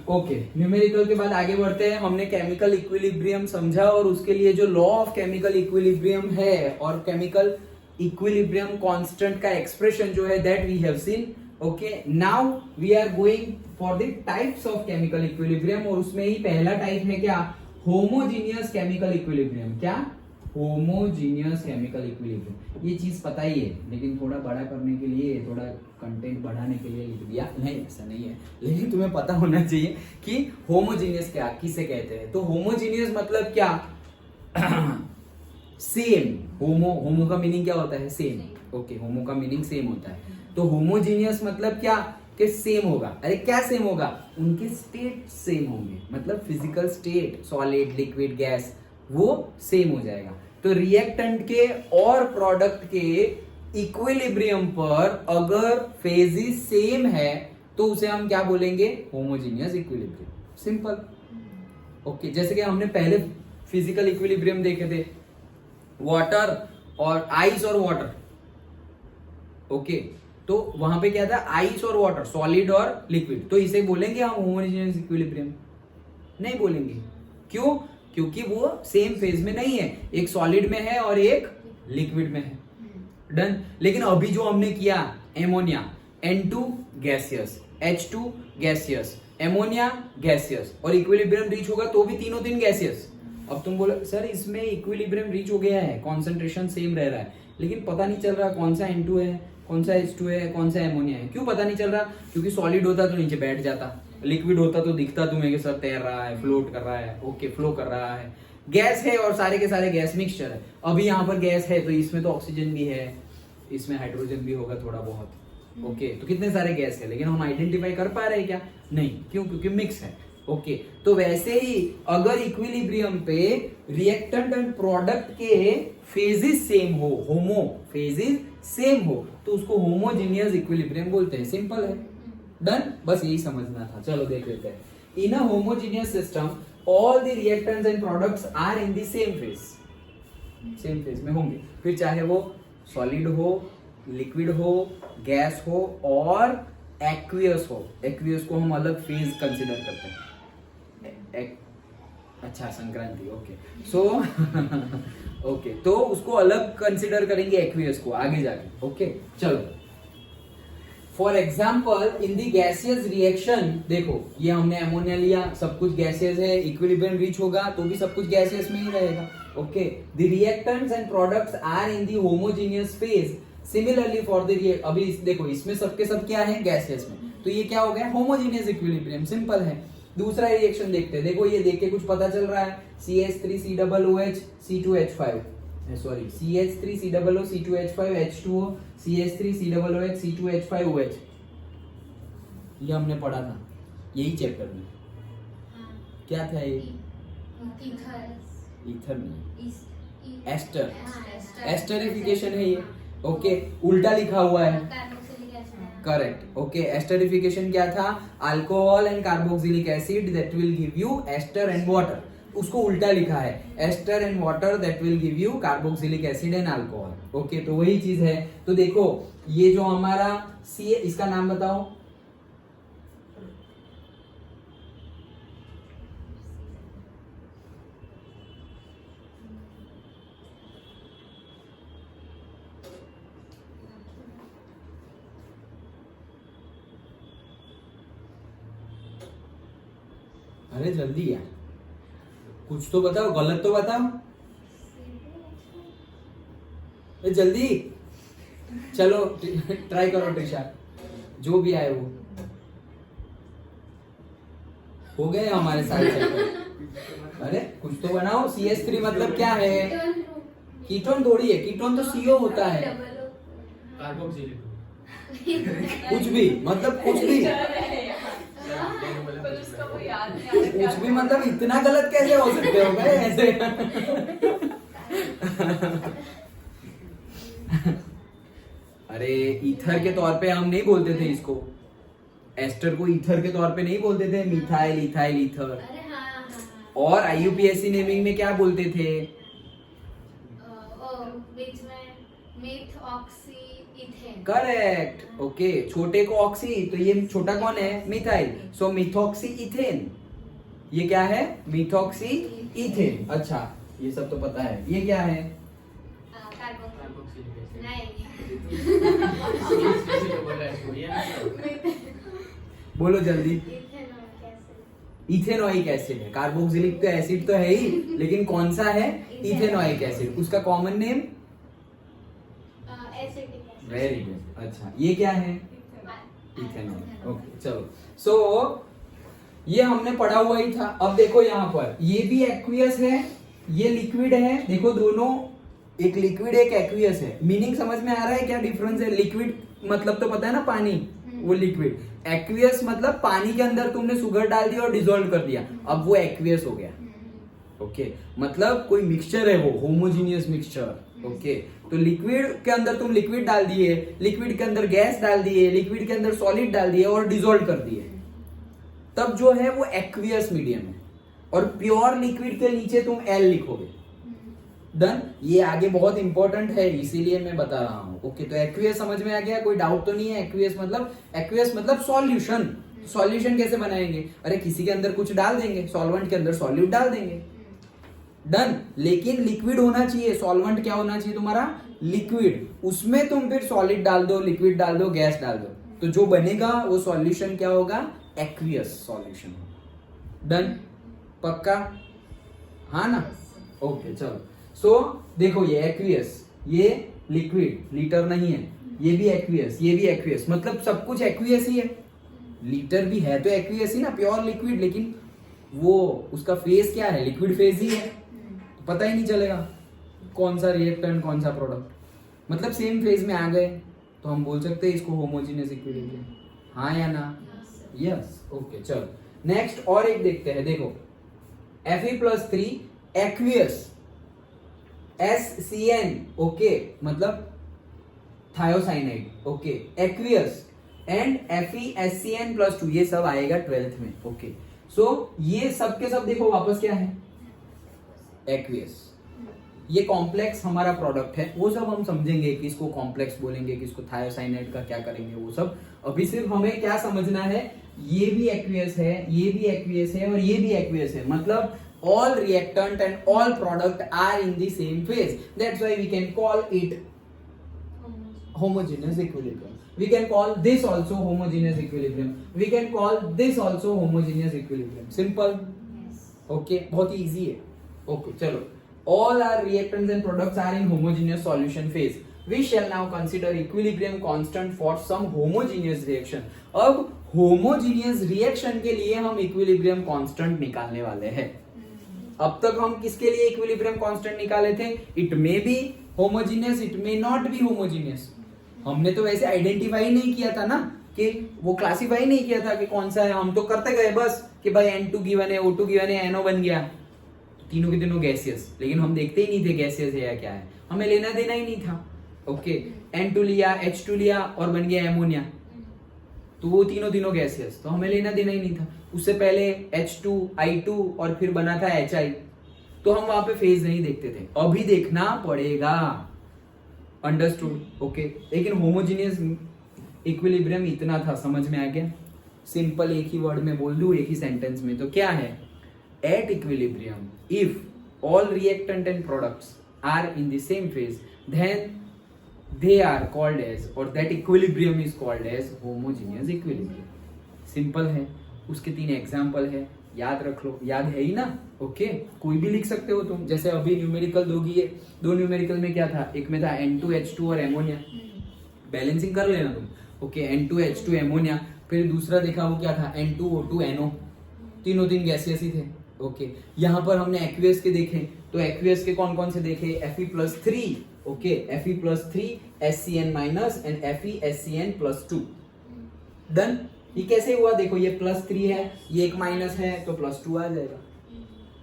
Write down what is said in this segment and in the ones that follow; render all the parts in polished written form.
Okay, numerical के बाद आगे बढ़ते हैं। हमने केमिकल इक्विलिब्रियम समझा और उसके लिए जो लॉ ऑफ केमिकल इक्विलिब्रियम है और केमिकल इक्विलिब्रियम कांस्टेंट का एक्सप्रेशन जो है that we have seen. Okay, now we are going for the types of chemical equilibrium और उसमें ही पहला टाइप है क्या, होमोजीनियस केमिकल इक्विलिब्रियम। क्या, होमोजीनियस केमिकल इक्विलिब्रियम। ये चीज पता ही है लेकिन थोड़ा बड़ा करने के लिए, थोड़ा कंटेंट बढ़ाने के लिए लिख दिया, नहीं ऐसा नहीं है, लेकिन तुम्हें पता होना चाहिए कि होमोजीनियस क्या किसे कहते हैं। तो होमोजीनियस मतलब क्या, सेम। होमो का मीनिंग क्या होता है, सेम। ओके, होमो का मीनिंग सेम होता है। तो होमोजीनियस मतलब क्या, कि सेम होगा। अरे क्या सेम होगा, उनके स्टेट सेम होंगे, मतलब physical state, solid, liquid, gas, वो सेम हो जाएगा। तो रिएक्टेंट के और प्रोडक्ट के इक्विलिब्रियम पर अगर फेजेस सेम है तो उसे हम क्या बोलेंगे, होमोजीनियस इक्विलिब्रियम। सिंपल। ओके, जैसे कि हमने पहले फिजिकल इक्विलिब्रियम देखे थे, वाटर और आइस और वाटर। ओके, तो वहां पे क्या था, आइस और वाटर, सॉलिड और लिक्विड। तो इसे बोलेंगे हम होमोजेनियस इक्विलिब्रियम? नहीं बोलेंगे। क्यों, क्योंकि वो सेम फेज में नहीं है, एक सॉलिड में है और एक लिक्विड में है। डन। लेकिन अभी जो हमने किया, ammonia, N2 gaseous, H2 gaseous, ammonia gaseous, और इक्विलिब्रियम रीच होगा तो भी तीनों तीन गैसियस। अब तुम बोलो सर इसमें इक्विलिब्रियम रीच हो गया है, कॉन्सेंट्रेशन सेम रह रहा है, लेकिन पता नहीं चल रहा कौन सा N2 है, कौन सा H2 है, कौन सा एमोनिया है। क्यों पता नहीं चल रहा, क्योंकि सॉलिड होता तो नीचे बैठ जाता, लिक्विड होता तो दिखता तुम्हें कि सर तैर रहा है, फ्लोट कर रहा है, ओके फ्लो कर रहा है। गैस है और सारे के सारे गैस मिक्सचर है। अभी यहाँ पर गैस है तो इसमें तो ऑक्सीजन भी है, इसमें हाइड्रोजन भी होगा थोड़ा बहुत। ओके, तो कितने सारे गैस है, लेकिन हम आइडेंटिफाई कर पा रहे हैं क्या, नहीं। क्यों, क्योंकि मिक्स है। ओके, तो वैसे ही अगर इक्विलिब्रियम पे रिएक्टेंट एंड प्रोडक्ट के फेजेस सेम हो, होमो फेजेस सेम हो, तो उसको होमोजीनियस इक्विलिब्रियम बोलते हैं। सिंपल है। डन, बस यही समझना था। चलो देख लेते हैं। In a homogeneous system all the reactants and products are in the same phase, same phase में होंगे, फिर चाहे वो सॉलिड हो, लिक्विड हो, गैस हो और एक्वियस हो। एक्वियस को हम अलग फेज कंसिडर करते हैं। अच्छा, संक्रांति। ओके, सो ओके, तो उसको अलग कंसिडर करेंगे एक्वियस को आगे जाके। ओके, चलो for example in the gaseous reaction, देखो ये हमने अमोनिया लिया, सब कुछ गैसियस है, इक्विलिब्रियम रीच होगा तो भी सब कुछ गैसियस में ही रहेगा। Okay, the reactants and products are in the homogeneous phase. Similarly for the अभी देखो इसमें सबके सब क्या है, गैसियस में, तो ये क्या हो गया, होमोजीनियस इक्विलिब्रियम। सिंपल है। दूसरा रिएक्शन देखते हैं। देखो ये देख के कुछ पता चल रहा है, CH3COOH C2H5, sorry CH3COO C2H5 H2O, CH3COOH C2H5OH, ये हमने पढ़ा था यही चैप्टर में। क्या था ये, ईथर नहीं, एस्टर, एस्टरिफिकेशन है ये। ओके, उल्टा लिखा हुआ है, करेक्ट। ओके, एस्टरिफिकेशन क्या था, alcohol and carboxylic acid that will give you ester and water, उसको उल्टा लिखा है, ester and water that will give you carboxylic acid and alcohol. Okay, तो वही चीज है। तो देखो ये जो हमारा सी, इसका नाम बताओ, अरे जल्दी यार, कुछ तो बताओ, गलत तो बताओ, जल्दी। चलो ट्राई करो ट्रिशा, जो भी आए वो हो गए हमारे साथ। अरे कुछ तो बनाओ। CH3 मतलब क्या है, कीटोन थोड़ी है, कीटोन तो CO होता है। कुछ भी मतलब कुछ भी, कुछ भी मतलब इतना गलत कैसे हो सकते हो भाई ऐसे। अरे ईथर के तौर पे हम नहीं बोलते थे इसको, एस्टर को ईथर के तौर पे नहीं बोलते थे, मिथाइल, इथाइल, ईथर। और IUPAC नेमिंग में क्या बोलते थे, बीच में मिथ, ऑक्सी, करेक्ट। ओके, छोटे को ऑक्सी, तो ये छोटा कौन है? मिथाइल, सो मिथॉक्सी इथेन। ये क्या है? Methoxy ethane. अच्छा, ये सब तो पता है। ये क्या है? बोलो जल्दी। इथेनोइक एसिड है। कार्बोक्सिलिक तो एसिड तो है ही, लेकिन कौन सा है? Ethanoic acid. उसका कॉमन नेम? Very good. अच्छा, ये क्या है? इथेनॉल। ओके, चलो। सो ये हमने पढ़ा हुआ ही था। अब देखो यहाँ पर, ये भी एक्वियस है, ये लिक्विड है। देखो दोनों, एक लिक्विड एक एक्वियस है। मीनिंग समझ में आ रहा है क्या डिफरेंस है? लिक्विड मतलब तो पता है ना, पानी, वो लिक्विड। एक्वियस मतलब पानी के अंदर तुमने शुगर डाल दिया और डिसॉल्व कर दिया, अब वो एक्वियस हो गया। ओके, मतलब कोई मिक्सचर है, वो होमोजीनियस मिक्सचर। ओके, तो लिक्विड के अंदर तुम लिक्विड डाल दिए, लिक्विड के अंदर गैस डाल दिए, लिक्विड के अंदर सॉलिड डाल दिए और डिसॉल्व कर दिए, तब जो है वो एक्वियस मीडियम है। और प्योर लिक्विड के नीचे तुम एल लिखोगे। डन। ये आगे बहुत इंपॉर्टेंट है, इसीलिए मैं बता रहा हूं। ओके, तो एक्वियस समझ में आ गया? कोई डाउट तो नहीं है? एक्वियस मतलब सॉल्यूशन। सॉल्यूशन कैसे बनाएंगे? अरे किसी के अंदर कुछ डाल देंगे, सॉल्वेंट के अंदर सॉल्यूट डाल देंगे। डन। लेकिन लिक्विड होना चाहिए। सॉल्वेंट क्या होना चाहिए तुम्हारा? लिक्विड। उसमें तुम फिर सॉलिड डाल दो, लिक्विड डाल दो, गैस डाल दो, तो जो बनेगा वो सॉल्यूशन क्या होगा? Aqueous solution. डन। पक्का? हाँ ना? ओके, चलो। सो देखो, ये एक्वियस, ये लिक्विड, लीटर नहीं है। ये भी एक्वियस, ये भी एक्वियस, मतलब सब कुछ एक्वियस ही है। लीटर भी है तो एक्वियस ही ना, प्योर लिक्विड। लेकिन वो उसका फेज क्या है? लिक्विड फेज ही है, तो पता ही नहीं चलेगा कौन सा रिएक्टेंट कौन सा प्रोडक्ट। मतलब सेम फेज में आ गए तो हम बोल सकते हैं इसको होमोजेनियस इक्विलिब्रियम। हाँ या ना? यस। ओके, चलो नेक्स्ट और एक देखते हैं। देखो, Fe+3 एक्वियस SCN, ओके, मतलब thiocyanide. Okay, aqueous and FeSCN+2, ये सब आएगा 12th में। ओके, सो ये सब के सब देखो वापस क्या है? एक्वियस। ये कॉम्प्लेक्स हमारा प्रोडक्ट है, वो सब हम समझेंगे, किसको कॉम्प्लेक्स बोलेंगे, किसको थायोसाइनाइड का क्या करेंगे, वो सब। अभी सिर्फ हमें क्या समझना है? ये भी एक्वियस है, ये भी एक्वियस है और ये भी एक्वियस है। मतलब all reactant and all product are in the same phase. That's why we can call it homogeneous equilibrium. We can call this also homogeneous equilibrium. We can call this also homogeneous equilibrium. Simple? Yes. Okay, बहुत easy है। Okay, चलो। All our reactants and products are in homogeneous solution phase. We shall now consider equilibrium constant for some homogeneous reaction. अब homogeneous reaction के लिए हम equilibrium constant निकालने वाले हैं। अब तक हम किसके लिए इक्विलिब्रियम कांस्टेंट निकाले थे? It may be homogeneous, it may not be homogeneous. हमने तो वैसे आइडेंटिफाई नहीं किया था ना, कि वो क्लासिफाई नहीं किया था कि कौन सा है। हम तो करते गए बस कि भाई N2 गिवन है, O2 गिवन है, NO बन गया, तीनों के तीनों गैसियस। लेकिन हम देखते ही नहीं थे गैसियस है या क्या है, हमें लेना देना ही नहीं था। ओके, N2 लिया, H2 लिया और बन गया एमोनिया, तो वो तीनों गैसियस, तो हमें लेना देना ही नहीं था। उससे पहले H2, I2 और फिर बना था HI, तो हम वहां पे फेज नहीं देखते थे। अभी देखना पड़ेगा। अंडरस्टूड? ओके, लेकिन होमोजेनियस इक्विलिब्रियम इतना था, समझ में आ गया? सिंपल एक ही वर्ड में बोल दूं, एक ही सेंटेंस में, तो क्या है? At equilibrium if all reactant and products are in the same phase, then they are called as, or that equilibrium is called as homogeneous equilibrium. Simple है। उसके 3 एग्जाम्पल है, याद रख लो। याद है ही ना? ओके, कोई भी लिख सकते हो तुम। जैसे अभी न्यूमेरिकल दोगी, ये 2 न्यूमेरिकल में क्या था? एक में था N2, H2 और एमोनिया, बैलेंसिंग कर लेना तुम। Okay, N2, H2 ammonia. फिर दूसरा देखा वो क्या था? N2, O2, NO, तीनों गैसियस ही थे। ओके, यहाँ पर हमने एक्वियस के देखे, तो एक्वियस के कौन कौन से देखे? Fe+3, okay, Fe+3, SCN- and FeSCN+2। Done. ये कैसे हुआ? देखो, ये +3 है, ये एक माइनस है, तो +2 आ जाएगा।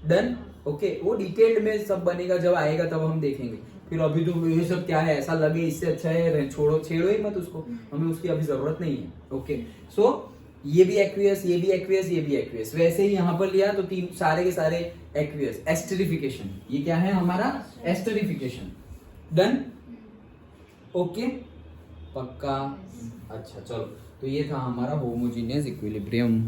डन। ओके, वो डिटेल्ड में सब बनेगा, जब आएगा तब हम देखेंगे। फिर अभी तो ये सब क्या है, ऐसा लगे इससे अच्छा है छोड़ो, छेड़ो ही मत उसको, हमें उसकी अभी जरूरत नहीं है। ओके, सो ये भी एक्वियस, ये भी एक्वियस, ये भी एक्वियस। वैसे ही यहाँ पर लिया तो 3 सारे के सारे एक्वियस। एस्टरिफिकेशन, ये क्या है हमारा? एस्टरिफिकेशन। डन। ओके, पक्का? अच्छा चलो, तो ये था हमारा होमोजीनियस इक्विलिब्रियम।